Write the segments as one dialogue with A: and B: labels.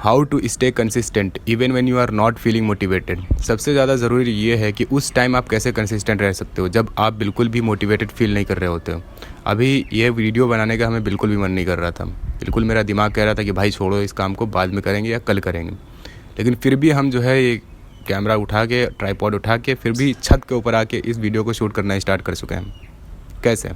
A: How to stay consistent even when you are not feeling motivated. सबसे ज़्यादा ज़रूरी ये है कि उस टाइम आप कैसे कंसिस्टेंट रह सकते हो जब आप बिल्कुल भी मोटिवेटेड फील नहीं कर रहे होते हो। अभी ये वीडियो बनाने का हमें बिल्कुल भी मन नहीं कर रहा था, बिल्कुल मेरा दिमाग कह रहा था कि भाई छोड़ो इस काम को, बाद में करेंगे या कल करेंगे। लेकिन फिर भी हम जो है ये कैमरा उठा के, ट्राइपॉड उठा के फिर भी छत के ऊपर आके इस वीडियो को शूट करना स्टार्ट कर चुके हैं। कैसे?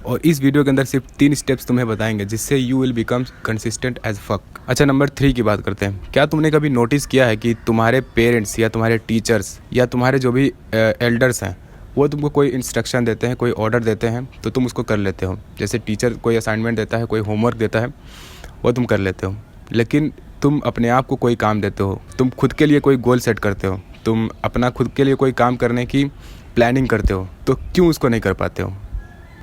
A: और इस वीडियो के अंदर सिर्फ 3 स्टेप्स तुम्हें बताएंगे जिससे you will become consistent as fuck. अच्छा, नंबर 3 की बात करते हैं। क्या तुमने कभी नोटिस किया है कि तुम्हारे पेरेंट्स या तुम्हारे टीचर्स या तुम्हारे जो भी एल्डर्स हैं वो तुमको कोई इंस्ट्रक्शन देते हैं, कोई ऑर्डर देते हैं तो तुम उसको कर लेते हो। जैसे टीचर कोई असाइनमेंट देता है, कोई होमवर्क देता है, वो तुम कर लेते हो। लेकिन तुम अपने आप को कोई काम देते हो, तुम खुद के लिए कोई गोल सेट करते हो, तुम अपना खुद के लिए कोई काम करने की प्लानिंग करते हो, तो क्यों उसको नहीं कर पाते हो?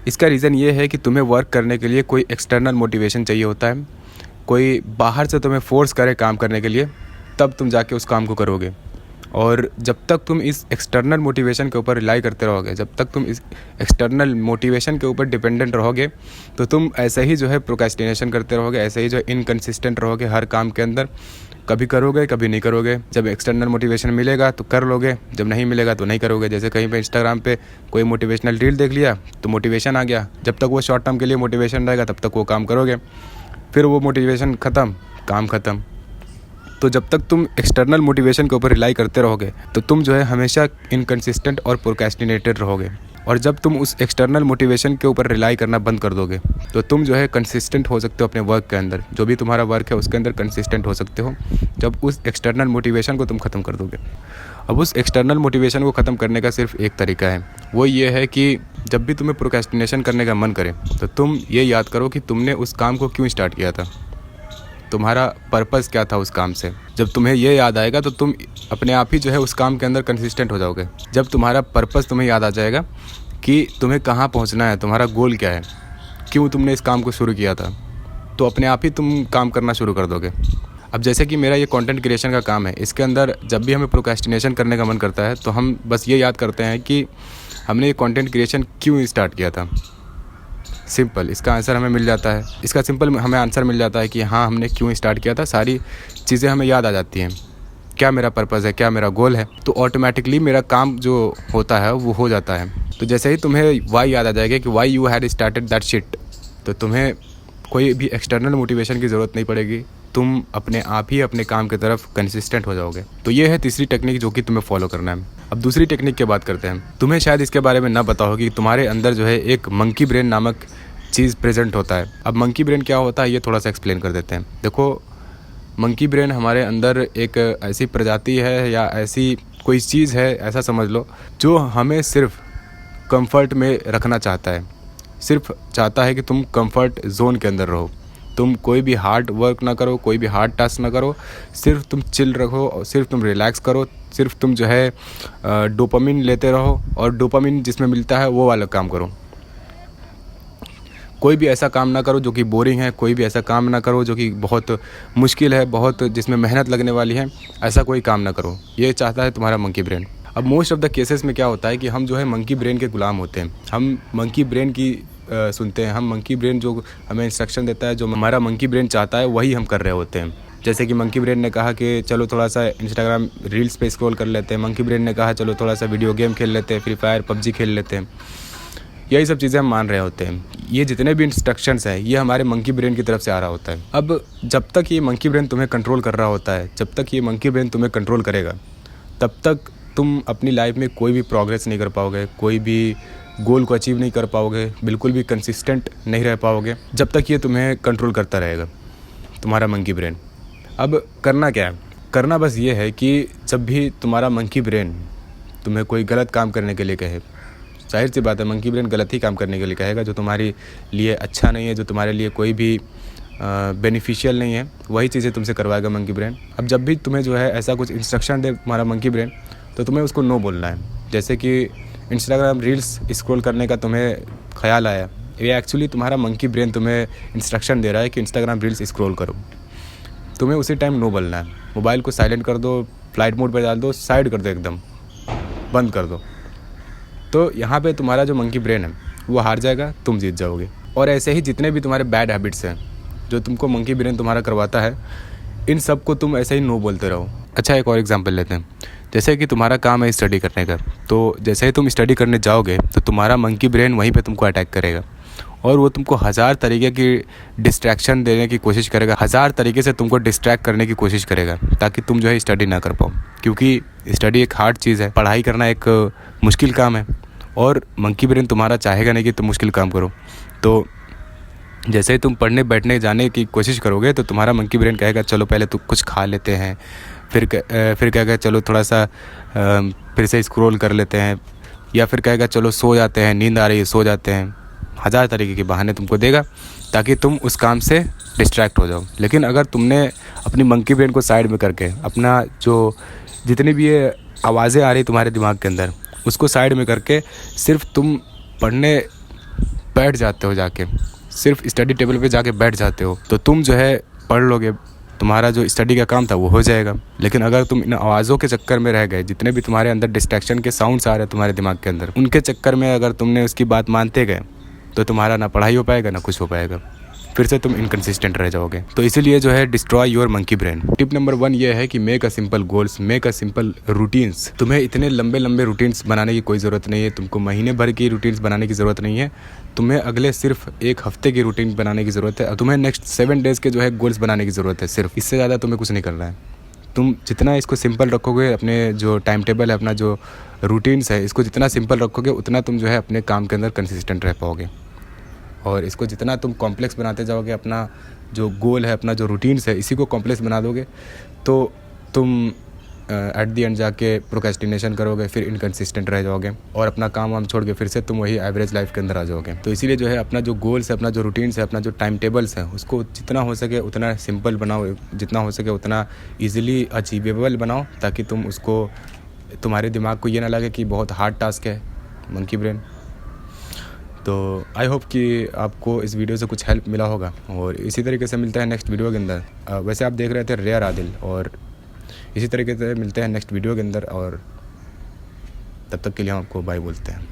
A: इसका रीज़न ये है कि तुम्हें वर्क करने के लिए कोई एक्सटर्नल मोटिवेशन चाहिए होता है, कोई बाहर से तुम्हें फोर्स करे काम करने के लिए, तब तुम जाके उस काम को करोगे। और जब तक तुम इस एक्सटर्नल मोटिवेशन के ऊपर रिलाई करते रहोगे, जब तक तुम इस एक्सटर्नल मोटिवेशन के ऊपर डिपेंडेंट रहोगे, तो तुम ऐसे ही जो है प्रोक्रेस्टिनेशन करते रहोगे, ऐसे ही जो है इनकंसिस्टेंट रहोगे हर काम के अंदर। कभी करोगे, कभी नहीं करोगे। जब एक्सटर्नल मोटिवेशन मिलेगा तो कर लोगे, जब नहीं मिलेगा तो नहीं करोगे। जैसे कहीं पे इंस्टाग्राम पे कोई मोटिवेशनल रील देख लिया तो मोटिवेशन आ गया, जब तक वो शॉर्ट टर्म के लिए मोटिवेशन रहेगा तब तक वो काम करोगे, फिर वो मोटिवेशन ख़त्म, काम ख़त्म। तो जब तक तुम एक्सटर्नल मोटिवेशन के ऊपर रिलाई करते रहोगे तो तुम जो है हमेशा इनकंसिस्टेंट और प्रोक्रेस्टिनेटेड रहोगे। और जब तुम उस एक्सटर्नल मोटिवेशन के ऊपर रिलाई करना बंद कर दोगे तो तुम जो है कंसिस्टेंट हो सकते हो अपने वर्क के अंदर। जो भी तुम्हारा वर्क है उसके अंदर कंसिस्टेंट हो सकते हो जब उस एक्सटर्नल मोटिवेशन को तुम ख़त्म कर दोगे। अब उस एक्सटर्नल मोटिवेशन को ख़त्म करने का सिर्फ एक तरीका है, वो ये है कि जब भी तुम्हें प्रोक्रेस्टिनेशन करने का मन करे तो तुम ये याद करो कि तुमने उस काम को क्यों स्टार्ट किया था, तुम्हारा पर्पस क्या था उस काम से। जब तुम्हें ये याद आएगा तो तुम अपने आप ही जो है उस काम के अंदर कंसिस्टेंट हो जाओगे। जब तुम्हारा पर्पस तुम्हें याद आ जाएगा कि तुम्हें कहाँ पहुँचना है, तुम्हारा गोल क्या है, क्यों तुमने इस काम को शुरू किया था, तो अपने आप ही तुम काम करना शुरू कर दोगे। अब जैसे कि मेरा ये कंटेंट क्रिएशन का काम है, इसके अंदर जब भी हमें प्रोक्रेस्टिनेशन करने का मन करता है तो हम बस ये याद करते हैं कि हमने ये कंटेंट क्रिएशन क्यों स्टार्ट किया था। सिंपल इसका आंसर हमें मिल जाता है, इसका सिंपल हमें आंसर मिल जाता है कि हाँ हमने क्यों स्टार्ट किया था। सारी चीज़ें हमें याद आ जाती हैं, क्या मेरा पर्पस है, क्या मेरा गोल है, तो ऑटोमेटिकली मेरा काम जो होता है वो हो जाता है। तो जैसे ही तुम्हें वाई याद आ जाएगा कि why you had started that shit, तो तुम्हें कोई भी एक्सटर्नल मोटिवेशन की ज़रूरत नहीं पड़ेगी, तुम अपने आप ही अपने काम की तरफ कंसिस्टेंट हो जाओगे। तो ये है तीसरी टेक्निक जो कि तुम्हें फॉलो करना है। अब दूसरी टेक्निक की बात करते हैं। तुम्हें शायद इसके बारे में ना पता हो कि तुम्हारे अंदर जो है एक मंकी ब्रेन नामक चीज़ प्रेजेंट होता है। अब मंकी ब्रेन क्या होता है ये थोड़ा सा एक्सप्लेन कर देते हैं। देखो, मंकी ब्रेन हमारे अंदर एक ऐसी प्रजाति है या ऐसी कोई चीज़ है, ऐसा समझ लो, जो हमें सिर्फ कंफर्ट में रखना चाहता है। सिर्फ चाहता है कि तुम कंफर्ट जोन के अंदर रहो, तुम कोई भी हार्ड वर्क ना करो, कोई भी हार्ड टास्क ना करो, सिर्फ तुम चिल रखो और सिर्फ तुम रिलैक्स करो, सिर्फ तुम जो है डोपामिन लेते रहो और डोपामिन जिसमें मिलता है वो वाला काम करो। कोई भी ऐसा काम ना करो जो कि बोरिंग है, कोई भी ऐसा काम ना करो जो कि बहुत मुश्किल है, बहुत जिसमें मेहनत लगने वाली है, ऐसा कोई काम ना करो। ये चाहता है तुम्हारा मंकी ब्रेन। अब मोस्ट ऑफ द केसेस में क्या होता है कि हम जो है मंकी ब्रेन के गुलाम होते हैं। हम मंकी ब्रेन की सुनते हैं, हम मंकी ब्रेन जो हमें इंस्ट्रक्शन देता है, जो हमारा मंकी ब्रेन चाहता है वही हम कर रहे होते हैं। जैसे कि मंकी ब्रेन ने कहा कि चलो थोड़ा सा इंस्टाग्राम रील्स पे स्क्रॉल कर लेते हैं, मंकी ब्रेन ने कहा चलो थोड़ा सा वीडियो गेम खेल लेते हैं, फ्री फायर पबजी खेल लेते हैं, यही सब चीज़ें हम मान रहे होते हैं। ये जितने भी इंस्ट्रक्शंस हैं ये हमारे मंकी ब्रेन की तरफ से आ रहा होता है। अब जब तक ये मंकी ब्रेन तुम्हें कंट्रोल कर रहा होता है, जब तक ये मंकी ब्रेन तुम्हें कंट्रोल करेगा, तब तक तुम अपनी लाइफ में कोई भी प्रोग्रेस नहीं कर पाओगे, कोई भी गोल को अचीव नहीं कर पाओगे, बिल्कुल भी कंसिस्टेंट नहीं रह पाओगे जब तक ये तुम्हें कंट्रोल करता रहेगा, तुम्हारा मंकी ब्रेन। अब करना क्या है? करना बस ये है कि जब भी तुम्हारा मंकी ब्रेन तुम्हें कोई गलत काम करने के लिए कहे, जाहिर सी बात है मंकी ब्रेन गलत ही काम करने के लिए कहेगा, जो तुम्हारे लिए अच्छा नहीं है, जो तुम्हारे लिए कोई भी बेनिफिशियल नहीं है, वही चीज़ें तुमसे करवाएगा मंकी ब्रेन। अब जब भी तुम्हें जो है ऐसा कुछ इंस्ट्रक्शन दे तुम्हारा मंकी ब्रेन, तो तुम्हें उसको नो बोलना है। जैसे कि इंस्टाग्राम रील्स स्क्रॉल करने का तुम्हें ख्याल आया, ये एक्चुअली तुम्हारा मंकी ब्रेन तुम्हें इंस्ट्रक्शन दे रहा है कि इंस्टाग्राम रील्स स्क्रॉल करो। तुम्हें उसी टाइम नो बोलना है। मोबाइल को साइलेंट कर दो, फ्लाइट मोड पर डाल दो, साइड कर दो, एकदम बंद कर दो। तो यहाँ पे तुम्हारा जो मंकी ब्रेन है वो हार जाएगा, तुम जीत जाओगे। और ऐसे ही जितने भी तुम्हारे बैड हैबिट्स हैं जो तुमको मंकी ब्रेन तुम्हारा करवाता है, इन सब को तुम ऐसे ही नो बोलते रहो। अच्छा, एक और एग्जांपल लेते हैं। जैसे कि तुम्हारा काम है स्टडी करने का, तो जैसे ही तुम स्टडी करने जाओगे तो तुम्हारा मंकी ब्रेन वहीं पे तुमको अटैक करेगा और वो तुमको हज़ार तरीके की डिस्ट्रैक्शन देने की कोशिश करेगा, हज़ार तरीके से तुमको डिस्ट्रैक्ट करने की कोशिश करेगा ताकि तुम जो है स्टडी ना कर पाओ। क्योंकि स्टडी एक हार्ड चीज़ है, पढ़ाई करना एक मुश्किल काम है और मंकी ब्रेन तुम्हारा चाहेगा नहीं कि तुम मुश्किल काम करो। तो जैसे ही तुम पढ़ने बैठने जाने की कोशिश करोगे तो तुम्हारा मंकी ब्रेन कहेगा चलो पहले तो कुछ खा लेते हैं, फिर कहेगा चलो थोड़ा सा फिर से स्क्रॉल कर लेते हैं, या फिर कहेगा चलो सो जाते हैं, नींद आ रही है सो जाते हैं। हज़ार तरीके के बहाने तुमको देगा ताकि तुम उस काम से डिस्ट्रैक्ट हो जाओ। लेकिन अगर तुमने अपनी मंकी ब्रेन को साइड में करके अपना जो जितनी भी ये आवाज़ें आ रही तुम्हारे दिमाग के अंदर उसको साइड में करके सिर्फ तुम पढ़ने बैठ जाते हो, जाके सिर्फ स्टडी टेबल पे जाके बैठ जाते हो, तो तुम जो है पढ़ लोगे, तुम्हारा जो स्टडी का काम था वो हो जाएगा। लेकिन अगर तुम इन आवाज़ों के चक्कर में रह गए, जितने भी तुम्हारे अंदर डिस्ट्रैक्शन के साउंड्स आ रहे हैं तुम्हारे दिमाग के अंदर, उनके चक्कर में अगर तुमने उसकी बात मानते गए तो तुम्हारा ना पढ़ाई हो पाएगा ना कुछ हो पाएगा, फिर से तुम इनकन्सिस्टेंट रह जाओगे। तो इसीलिए जो है destroy your monkey brain. Tip number 1 ये है कि make a simple goals, make a simple routines. तुम्हें इतने लंबे लंबे रूटीन्स बनाने की कोई ज़रूरत नहीं है, तुमको महीने भर की रूटीन्स बनाने की ज़रूरत नहीं है, तुम्हें अगले सिर्फ एक हफ्ते की रूटीन बनाने की ज़रूरत है। तुम्हें नेक्स्ट 7 डेज़ के जो है गोल्स बनाने की ज़रूरत है, सिर्फ इससे ज़्यादा तुम्हें कुछ नहीं करना है। तुम जितना इसको सिंपल रखोगे, अपने जो टाइम टेबल है, अपना जो रूटीन्स है, इसको जितना सिंपल रखोगे उतना तुम जो है अपने काम के अंदर कंसिस्टेंट रह पाओगे। और इसको जितना तुम कॉम्प्लेक्स बनाते जाओगे, अपना जो गोल है, अपना जो रूटीन्स है, इसी को कॉम्प्लेक्स बना दोगे तो तुम एट दी एंड जाके प्रोक्रेस्टिनेशन करोगे, फिर इनकन्सिस्टेंट रह जाओगे और अपना काम वाम छोड़ के फिर से तुम वही एवरेज लाइफ के अंदर आ जाओगे। तो इसीलिए जो है अपना जो गोल्स है, अपना जो रूटीन्स है, अपना जो टाइम टेबल्स है, उसको जितना हो सके उतना सिंपल बनाओ, जितना हो सके उतना ईजिली अचीवेबल बनाओ, ताकि तुम उसको, तुम्हारे दिमाग को ये ना लगे कि बहुत हार्ड टास्क है मंकी ब्रेन। तो आई होप कि आपको इस वीडियो से कुछ हेल्प मिला होगा और इसी तरीके से मिलता है नेक्स्ट वीडियो के अंदर। वैसे आप देख रहे थे रेयर आदिल, और इसी तरीके से मिलते हैं नेक्स्ट वीडियो के अंदर, और तब तक के लिए हम आपको बाय बोलते हैं।